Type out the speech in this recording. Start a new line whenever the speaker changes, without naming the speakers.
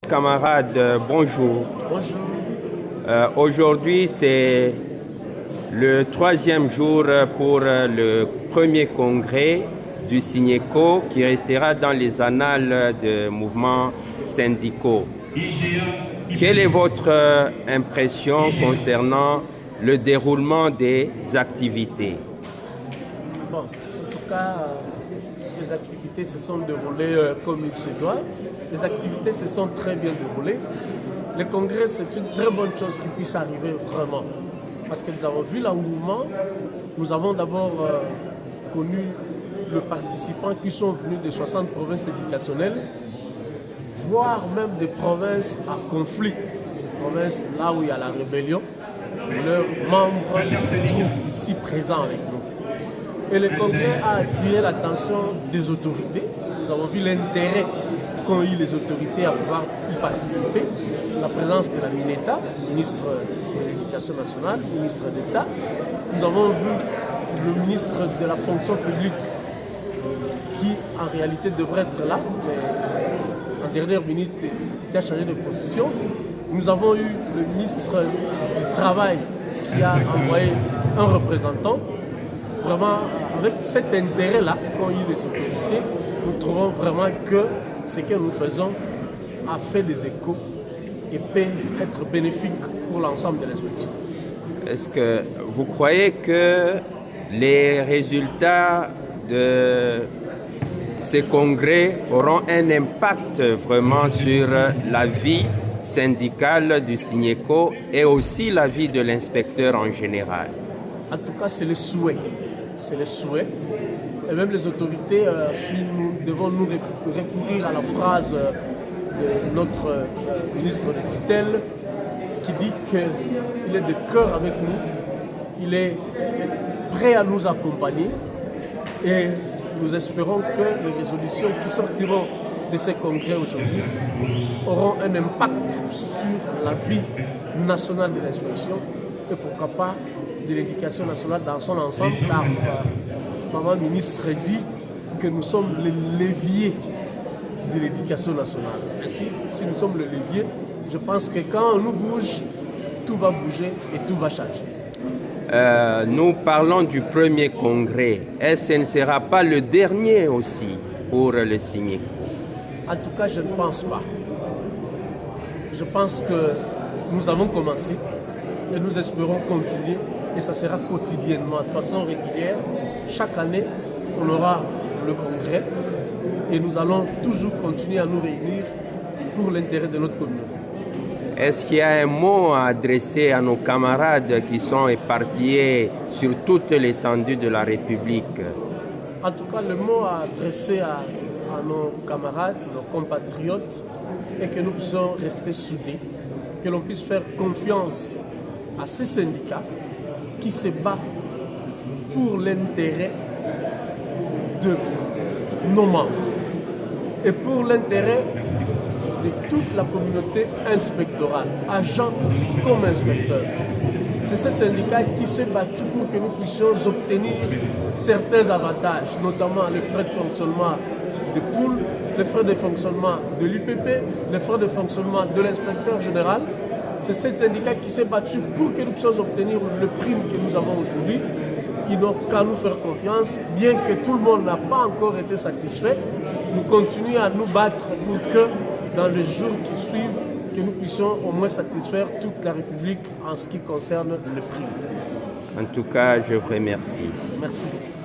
Camarades, bonjour.
Bonjour.
Aujourd'hui, c'est le troisième jour pour le premier congrès du Signeco qui restera dans les annales des mouvements syndicaux. Quelle est votre impression concernant le déroulement des activités?
Bon, en tout cas, les activités se sont déroulées comme il se doit. Les activités se sont très bien déroulées. Le congrès, c'est une très bonne chose qui puisse arriver vraiment. Parce que nous avons vu l'engouement. Nous avons d'abord connu les participants qui sont venus de 60 provinces éducationnelles, voire même des provinces à conflit, des provinces là où il y a la rébellion. Leurs membres se trouvent ici présents avec nous. Et le congrès a attiré l'attention des autorités. Nous avons vu l'intérêt qu'ont eu les autorités à pouvoir y participer. La présence de la MINETA, ministre de l'Éducation nationale, ministre d'État. Nous avons vu le ministre de la fonction publique qui en réalité devrait être là, mais en dernière minute qui a changé de position. Nous avons eu le ministre du Travail qui a envoyé un représentant. Vraiment, avec cet intérêt-là qu'ont eu les autorités, nous trouvons vraiment que ce que nous faisons a fait des échos et peut être bénéfique pour l'ensemble de l'inspection.
Est-ce que vous croyez que les résultats de ces congrès auront un impact vraiment sur la vie syndicale du Signeco et aussi la vie de l'inspecteur en général?
En tout cas, c'est le souhait. C'est le souhait. Et même les autorités, si nous devons nous recourir à la phrase de notre ministre de tutelle qui dit qu'il est de cœur avec nous, il est prêt à nous accompagner et nous espérons que les résolutions qui sortiront de ces congrès aujourd'hui auront un impact sur la vie nationale de l'inspection et pourquoi pas de l'éducation nationale dans son ensemble, car maman ministre dit que nous sommes les leviers de l'éducation nationale. Ainsi, si nous sommes le levier, je pense que quand on nous bouge, tout va bouger et tout va changer.
Nous parlons du premier congrès. Est-ce que ce ne sera pas le dernier aussi pour le Signeco?
En tout cas, je ne pense pas. Je pense que nous avons commencé et nous espérons continuer et ça sera quotidiennement, de façon régulière. Chaque année, on aura le congrès et nous allons toujours continuer à nous réunir pour l'intérêt de notre communauté.
Est-ce qu'il y a un mot à adresser à nos camarades qui sont éparpillés sur toute l'étendue de la République?
En tout cas, le mot à adresser à nos camarades, nos compatriotes, est que nous puissions rester soudés, que l'on puisse faire confiance à ces syndicats qui se battent pour l'intérêt de nos membres et pour l'intérêt de toute la communauté inspectorale, agents comme inspecteurs. C'est ces syndicats qui s'est battu pour que nous puissions obtenir certains avantages, notamment les frais de fonctionnement de pool, les frais de fonctionnement de l'IPP, les frais de fonctionnement de l'inspecteur général. C'est ces syndicats qui s'est battu pour que nous puissions obtenir le prime que nous avons aujourd'hui. Ils n'ont qu'à nous faire confiance, bien que tout le monde n'a pas encore été satisfait. Nous continuons à nous battre pour que dans les jours qui suivent, que nous puissions au moins satisfaire toute la République en ce qui concerne le prix.
En tout cas, je vous remercie.
Merci beaucoup.